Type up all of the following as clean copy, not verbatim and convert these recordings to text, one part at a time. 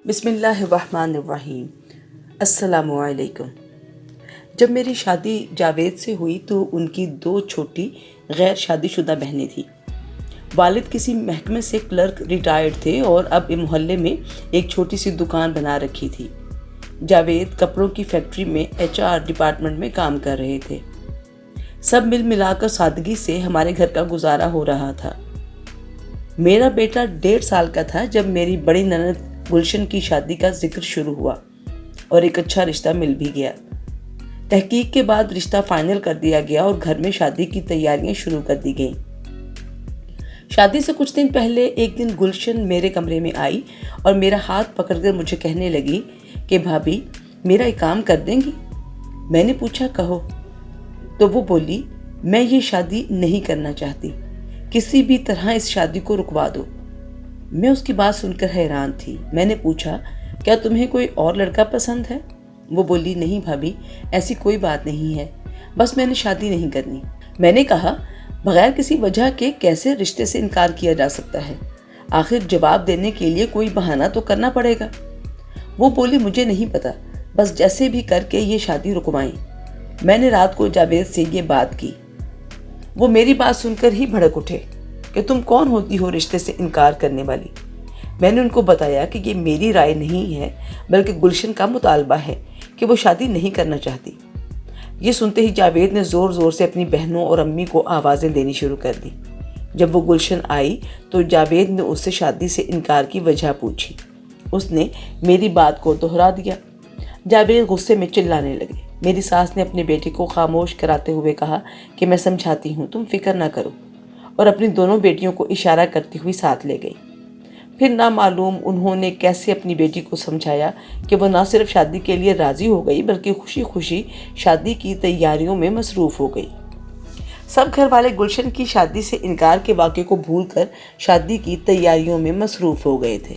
بسم اللہ الرحمن الرحیم۔ السلام علیکم۔ جب میری شادی جاوید سے ہوئی تو ان کی 2 چھوٹی غیر شادی شدہ بہنیں تھیں۔ والد کسی محکمے سے کلرک ریٹائرڈ تھے اور اب محلے میں ایک چھوٹی سی دکان بنا رکھی تھی۔ جاوید کپڑوں کی فیکٹری میں HR ڈپارٹمنٹ میں کام کر رہے تھے۔ سب مل ملا کر سادگی سے ہمارے گھر کا گزارا ہو رہا تھا۔ میرا بیٹا 1.5 سال کا تھا جب میری بڑی نند گلشن کی شادی کا ذکر شروع ہوا اور ایک اچھا رشتہ مل بھی گیا۔ تحقیق کے بعد رشتہ فائنل کر دیا گیا اور گھر میں شادی کی تیاریاں شروع کر دی گئیں۔ شادی سے کچھ دن پہلے ایک دن گلشن میرے کمرے میں آئی اور میرا ہاتھ پکڑ کر مجھے کہنے لگی کہ بھابھی میرا ایک کام کر دیں گی؟ میں نے پوچھا کہو؟ تو وہ بولی میں یہ شادی نہیں کرنا چاہتی، کسی بھی طرح اس شادی کو رکوا دو۔ میں اس کی بات سن کر حیران تھی۔ میں نے پوچھا کیا تمہیں کوئی اور لڑکا پسند ہے؟ وہ بولی نہیں بھابھی ایسی کوئی بات نہیں ہے، بس میں نے شادی نہیں کرنی۔ میں نے کہا بغیر کسی وجہ کے کیسے رشتے سے انکار کیا جا سکتا ہے؟ آخر جواب دینے کے لیے کوئی بہانہ تو کرنا پڑے گا۔ وہ بولی مجھے نہیں پتا، بس جیسے بھی کر کے یہ شادی رکوائیں۔ میں نے رات کو جاوید سے یہ بات کی۔ وہ میری بات سن کر ہی بھڑک اٹھے کہ تم کون ہوتی ہو رشتے سے انکار کرنے والی؟ میں نے ان کو بتایا کہ یہ میری رائے نہیں ہے بلکہ گلشن کا مطالبہ ہے کہ وہ شادی نہیں کرنا چاہتی۔ یہ سنتے ہی جاوید نے زور زور سے اپنی بہنوں اور امی کو آوازیں دینی شروع کر دی۔ جب وہ گلشن آئی تو جاوید نے اس سے شادی سے انکار کی وجہ پوچھی۔ اس نے میری بات کو دہرا دیا۔ جاوید غصے میں چلانے لگے۔ میری ساس نے اپنے بیٹے کو خاموش کراتے ہوئے کہا کہ میں سمجھاتی ہوں، تم فکر نہ کرو، اور اپنی دونوں بیٹیوں کو اشارہ کرتی ہوئی ساتھ لے گئی۔ پھر نامعلوم انہوں نے کیسے اپنی بیٹی کو سمجھایا کہ وہ نہ صرف شادی کے لیے راضی ہو گئی بلکہ خوشی خوشی شادی کی تیاریوں میں مصروف ہو گئی۔ سب گھر والے گلشن کی شادی سے انکار کے واقعے کو بھول کر شادی کی تیاریوں میں مصروف ہو گئے تھے۔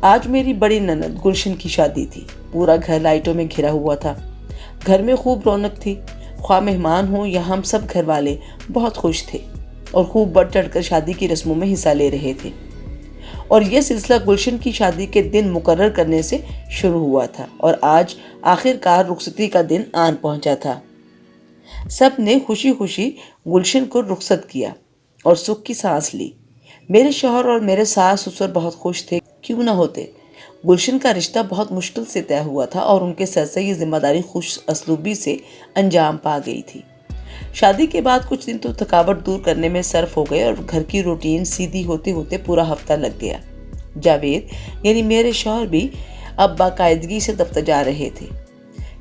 آج میری بڑی نند گلشن کی شادی تھی۔ پورا گھر لائٹوں میں گھرا ہوا تھا۔ گھر میں خوب رونق تھی۔ خواہ مہمان ہوں یا ہم سب گھر والے بہت خوش تھے اور خوب بڑھ چڑھ کر شادی کی رسموں میں حصہ لے رہے تھے۔ اور یہ سلسلہ گلشن کی شادی کے دن مقرر کرنے سے شروع ہوا تھا اور آج آخر کار رخصتی کا دن آن پہنچا تھا۔ سب نے خوشی خوشی گلشن کو رخصت کیا اور سکھ کی سانس لی۔ میرے شوہر اور میرے ساس سسر بہت خوش تھے، کیوں نہ ہوتے؟ گلشن کا رشتہ بہت مشکل سے طے ہوا تھا اور ان کے سر سے یہ ذمہ داری خوش اسلوبی سے انجام پا گئی تھی۔ شادی کے بعد کچھ دن تو تھکاوٹ دور کرنے میں صرف ہو گئے اور گھر کی روٹین سیدھی ہوتے ہوتے پورا ہفتہ لگ گیا۔ جاوید یعنی میرے شوہر بھی اب باقاعدگی سے دفتر جا رہے تھے۔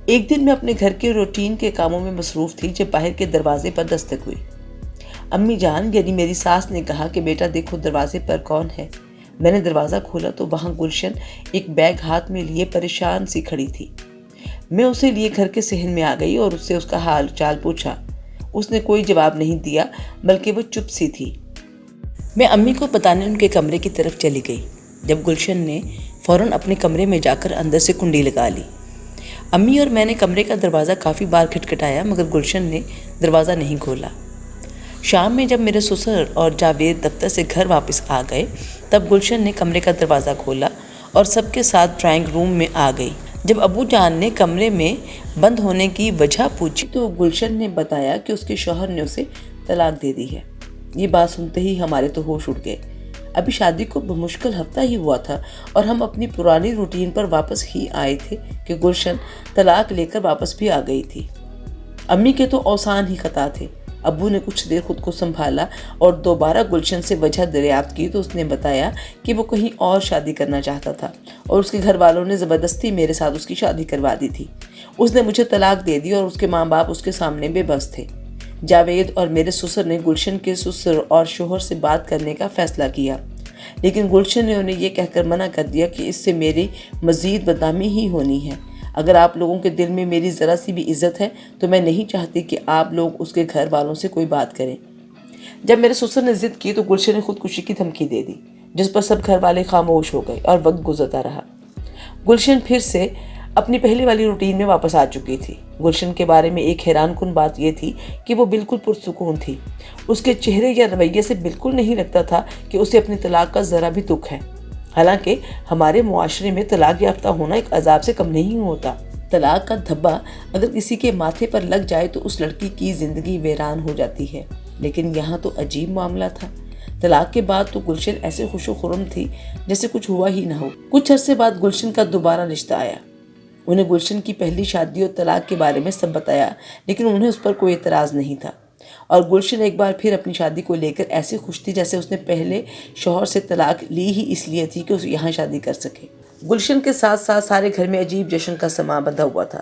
ایک دن میں اپنے گھر کے روٹین کے کاموں میں مصروف تھی جب باہر کے دروازے پر دستک ہوئی۔ امی جان یعنی میری ساس نے کہا کہ بیٹا دیکھو دروازے پر کون ہے۔ میں نے دروازہ کھولا تو وہاں گلشن ایک بیگ ہاتھ میں لیے پریشان سی کھڑی تھی۔ میں اسے لیے گھر کے صحن میں آ گئی اور اس سے اس کا حال چال پوچھا۔ اس نے کوئی جواب نہیں دیا بلکہ وہ چپ سی تھی۔ میں امی کو بتانے ان کے کمرے کی طرف چلی گئی جب گلشن نے فوراً اپنے کمرے میں جا کر اندر سے کنڈی لگا لی۔ امی اور میں نے کمرے کا دروازہ کافی بار کھٹکھٹایا مگر گلشن نے دروازہ نہیں کھولا۔ شام میں جب میرے سسر اور جاوید دفتر سے گھر واپس آ گئے تب گلشن نے کمرے کا دروازہ کھولا اور سب کے ساتھ ڈرائنگ روم میں آ گئی۔ جب ابو جان نے کمرے میں بند ہونے کی وجہ پوچھی تو گلشن نے بتایا کہ اس کے شوہر نے اسے طلاق دے دی ہے۔ یہ بات سنتے ہی ہمارے تو ہوش اڑ گئے۔ ابھی شادی کو بمشکل ہفتہ ہی ہوا تھا اور ہم اپنی پرانی روٹین پر واپس ہی آئے تھے کہ گلشن طلاق لے کر واپس بھی آ گئی تھی۔ امی کے تو اوسان ہی خطا تھے۔ ابو نے کچھ دیر خود کو سنبھالا اور دوبارہ گلشن سے وجہ دریافت کی تو اس نے بتایا کہ وہ کہیں اور شادی کرنا چاہتا تھا اور اس کے گھر والوں نے زبردستی میرے ساتھ اس کی شادی کروا دی تھی۔ اس نے مجھے طلاق دے دی اور اس کے ماں باپ اس کے سامنے بے بس تھے۔ جاوید اور میرے سسر نے گلشن کے سسر اور شوہر سے بات کرنے کا فیصلہ کیا لیکن گلشن نے انہیں یہ کہہ کر منع کر دیا کہ اس سے میری مزید بدنامی ہی ہونی ہے۔ اگر آپ لوگوں کے دل میں میری ذرا سی بھی عزت ہے تو میں نہیں چاہتی کہ آپ لوگ اس کے گھر والوں سے کوئی بات کریں۔ جب میرے سسر نے ضد کی تو گلشن نے خودکشی کی دھمکی دے دی جس پر سب گھر والے خاموش ہو گئے اور وقت گزرتا رہا۔ گلشن پھر سے اپنی پہلے والی روٹین میں واپس آ چکی تھی۔ گلشن کے بارے میں ایک حیران کن بات یہ تھی کہ وہ بالکل پرسکون تھی۔ اس کے چہرے یا رویے سے بالکل نہیں لگتا تھا کہ اسے اپنی طلاق کا ذرا بھی دکھ ہے۔ حالانکہ ہمارے معاشرے میں طلاق یافتہ ہونا ایک عذاب سے کم نہیں ہوتا۔ طلاق کا دھبا اگر کسی کے ماتھے پر لگ جائے تو اس لڑکی کی زندگی ویران ہو جاتی ہے، لیکن یہاں تو عجیب معاملہ تھا۔ طلاق کے بعد تو گلشن ایسے خوش و خرم تھی جیسے کچھ ہوا ہی نہ ہو۔ کچھ عرصے بعد گلشن کا دوبارہ رشتہ آیا۔ انہیں گلشن کی پہلی شادی اور طلاق کے بارے میں سب بتایا، لیکن انہیں اس پر کوئی اعتراض نہیں تھا، اور گلشن ایک بار پھر اپنی شادی کو لے کر ایسے خوش تھی جیسے اس نے پہلے شوہر سے طلاق لی ہی اس لیے تھی کہ اس یہاں شادی کر سکے۔ گلشن کے ساتھ ساتھ سارے گھر میں عجیب جشن کا سماں بندھا ہوا تھا،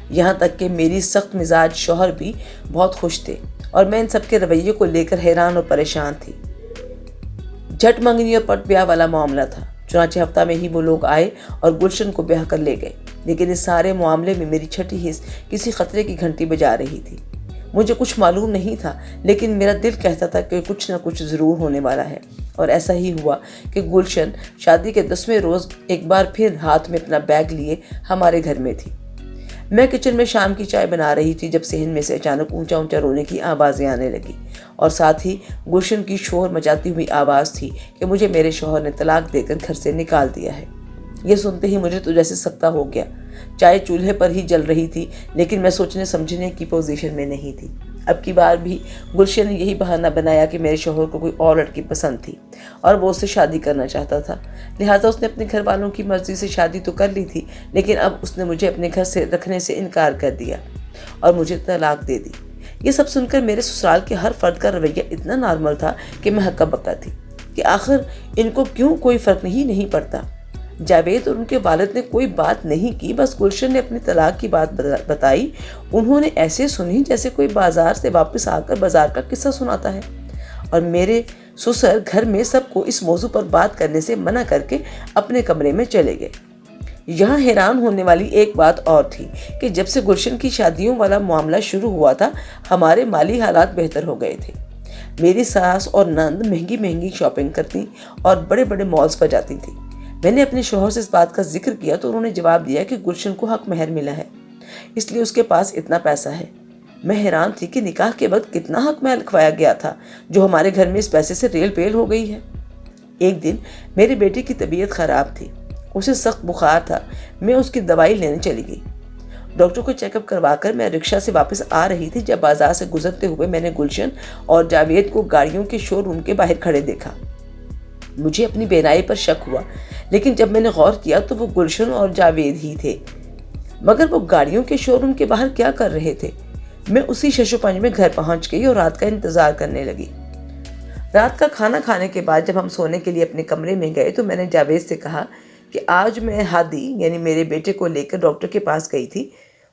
یہاں تک کہ میری سخت مزاج شوہر بھی بہت خوش تھے، اور میں ان سب کے رویے کو لے کر حیران اور پریشان تھی۔ جھٹ منگنی اور پٹ بیاہ والا معاملہ تھا، چنانچہ ہفتہ میں ہی وہ لوگ آئے اور گلشن کو بیاہ کر لے گئے، لیکن اس سارے معاملے میں میری چھٹی حص کسی خطرے کی گھنٹی بجا رہی تھی۔ مجھے کچھ معلوم نہیں تھا، لیکن میرا دل کہتا تھا کہ کچھ نہ کچھ ضرور ہونے والا ہے، اور ایسا ہی ہوا کہ گلشن شادی کے 10ویں روز ایک بار پھر ہاتھ میں اپنا بیگ لیے ہمارے گھر میں تھی۔ میں کچن میں شام کی چائے بنا رہی تھی جب صحن میں سے اچانک اونچا اونچا رونے کی آوازیں آنے لگی، اور ساتھ ہی گلشن کی شور مچاتی ہوئی آواز تھی کہ مجھے میرے شوہر نے طلاق دے کر گھر سے نکال دیا ہے۔ یہ سنتے ہی مجھے تو جیسے سکتہ ہو گیا۔ چائے چولہے پر ہی جل رہی تھی، لیکن میں سوچنے سمجھنے کی پوزیشن میں نہیں تھی۔ اب کی بار بھی گلشن نے یہی بہانہ بنایا کہ میرے شوہر کو کوئی اور لڑکی پسند تھی اور وہ اس سے شادی کرنا چاہتا تھا، لہٰذا اس نے اپنے گھر والوں کی مرضی سے شادی تو کر لی تھی، لیکن اب اس نے مجھے اپنے گھر سے رکھنے سے انکار کر دیا اور مجھے طلاق دے دی۔ یہ سب سن کر میرے سسرال کے ہر فرد کا رویہ اتنا نارمل تھا کہ میں ہکا بکا تھی کہ آخر ان کو کیوں کوئی فرق نہیں پڑتا۔ جاوید اور ان کے والد نے کوئی بات نہیں کی، بس گلشن نے اپنی طلاق کی بات بتائی۔ انہوں نے ایسے سنی جیسے کوئی بازار سے واپس آ کر بازار کا قصہ سناتا ہے، اور میرے سسر گھر میں سب کو اس موضوع پر بات کرنے سے منع کر کے اپنے کمرے میں چلے گئے۔ یہاں حیران ہونے والی ایک بات اور تھی کہ جب سے گلشن کی شادیوں والا معاملہ شروع ہوا تھا، ہمارے مالی حالات بہتر ہو گئے تھے۔ میری ساس اور نند مہنگی مہنگی شاپنگ کرتی اور بڑے بڑے مالز پر جاتی تھی۔ میں نے اپنے شوہر سے اس بات کا ذکر کیا تو انہوں نے جواب دیا کہ گلشن کو حق مہر ملا ہے، اس لیے اس کے پاس اتنا پیسہ ہے۔ میں حیران تھی کہ نکاح کے وقت کتنا حق مہر لکھوایا گیا تھا جو ہمارے گھر میں اس پیسے سے ریل پیل ہو گئی ہے۔ ایک دن میرے بیٹے کی طبیعت خراب تھی، اسے سخت بخار تھا۔ میں اس کی دوائی لینے چلی گئی۔ ڈاکٹر کو چیک اپ کروا کر میں رکشہ سے واپس آ رہی تھی جب بازار سے گزرتے ہوئے میں نے گلشن اور جاوید کو گاڑیوں کے شو روم کے باہر کھڑے دیکھا۔ مجھے اپنی بینائی پر شک ہوا، لیکن جب میں نے غور کیا تو وہ گلشن اور جاوید ہی تھے، مگر وہ گاڑیوں کے شو روم کے باہر کیا کر رہے تھے؟ میں اسی شش و پنج میں گھر پہنچ گئی اور رات کا انتظار کرنے لگی۔ رات کا کھانا کھانے کے بعد جب ہم سونے کے لیے اپنے کمرے میں گئے تو میں نے جاوید سے کہا کہ آج میں ہادی یعنی میرے بیٹے کو لے کر ڈاکٹر کے پاس گئی تھی۔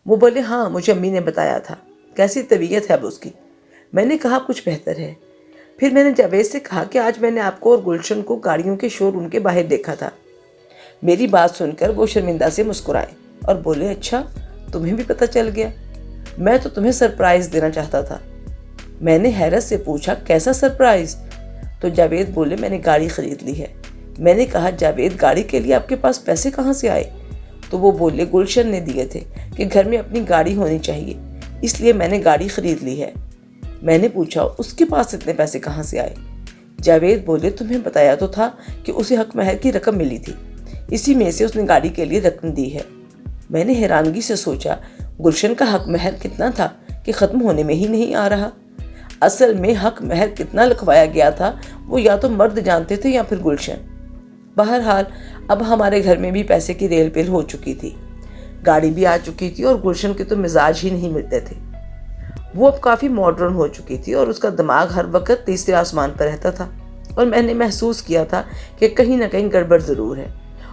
وہ بولے ہاں، مجھے امی نے بتایا تھا۔ کیسی طبیعت ہے اب اس کی؟ میں نے کہا کچھ بہتر ہے۔ پھر میں نے جاوید سے کہا کہ آج میں نے آپ کو اور گلشن کو گاڑیوں کے شو روم کے باہر دیکھا تھا۔ میری بات سن کر وہ شرمندہ سے مسکرائے اور بولے اچھا، تمہیں بھی پتہ چل گیا؟ میں تو تمہیں سرپرائز دینا چاہتا تھا۔ میں نے حیرت سے پوچھا کیسا سرپرائز؟ تو جاوید بولے میں نے گاڑی خرید لی ہے۔ میں نے کہا جاوید گاڑی کے لیے آپ کے پاس پیسے کہاں سے آئے؟ تو وہ بولے گلشن نے دیے تھے کہ گھر میں اپنی گاڑی ہونی چاہیے، اس لیے میں نے گاڑی خرید لی ہے۔ میں نے پوچھا اس کے پاس اتنے پیسے کہاں سے آئے؟ جاوید بولے تمہیں بتایا تو تھا کہ اسے حق مہر کی رقم ملی تھی، اسی میں سے اس نے گاڑی کے لیے رقم دی ہے۔ میں نے حیرانگی سے سوچا گلشن کا حق مہر کتنا تھا کہ ختم ہونے میں ہی نہیں آ رہا۔ اصل میں حق مہر کتنا لکھوایا گیا تھا وہ یا تو مرد جانتے تھے یا پھر گلشن۔ بہرحال اب ہمارے گھر میں بھی پیسے کی ریل پیل ہو چکی تھی، گاڑی بھی آ چکی تھی اور گلشن کے تو مزاج ہی نہیں ملتے تھے۔ وہ اب کافی ماڈرن ہو چکی تھی اور اس کا دماغ ہر وقت تیسرے آسمان پر رہتا تھا، اور میں نے محسوس کیا تھا کہ کہیں نہ کہیں گڑبڑ ضرور ہے،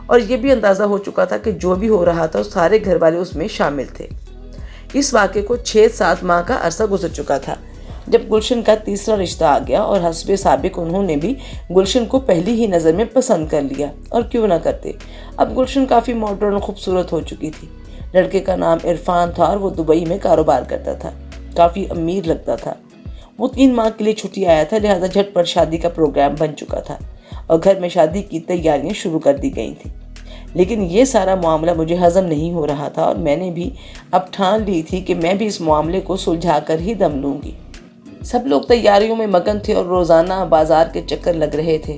اور یہ بھی اندازہ ہو چکا تھا کہ جو بھی ہو رہا تھا سارے گھر والے اس میں شامل تھے۔ اس واقعے کو 6-7 ماہ کا عرصہ گزر چکا تھا جب گلشن کا تیسرا رشتہ آ گیا، اور حسب سابق انہوں نے بھی گلشن کو پہلی ہی نظر میں پسند کر لیا، اور کیوں نہ کرتے۔ اب گلشن کافی ماڈرن اور خوبصورت ہو چکی تھی۔ لڑکے کا نام عرفان تھا اور وہ دبئی میں کاروبار کرتا تھا، کافی امیر لگتا تھا۔ وہ 3 ماہ کے لیے چھٹی آیا تھا، لہذا جھٹ پر شادی کا پروگرام بن چکا تھا اور گھر میں شادی کی تیاریاں شروع کر دی گئی تھیں۔ لیکن یہ سارا معاملہ مجھے ہضم نہیں ہو رہا تھا، اور میں نے بھی اب ٹھان لی تھی کہ میں بھی اس معاملے کو سلجھا کر ہی دم لوں گی۔ سب لوگ تیاریوں میں مگن تھے اور روزانہ بازار کے چکر لگ رہے تھے۔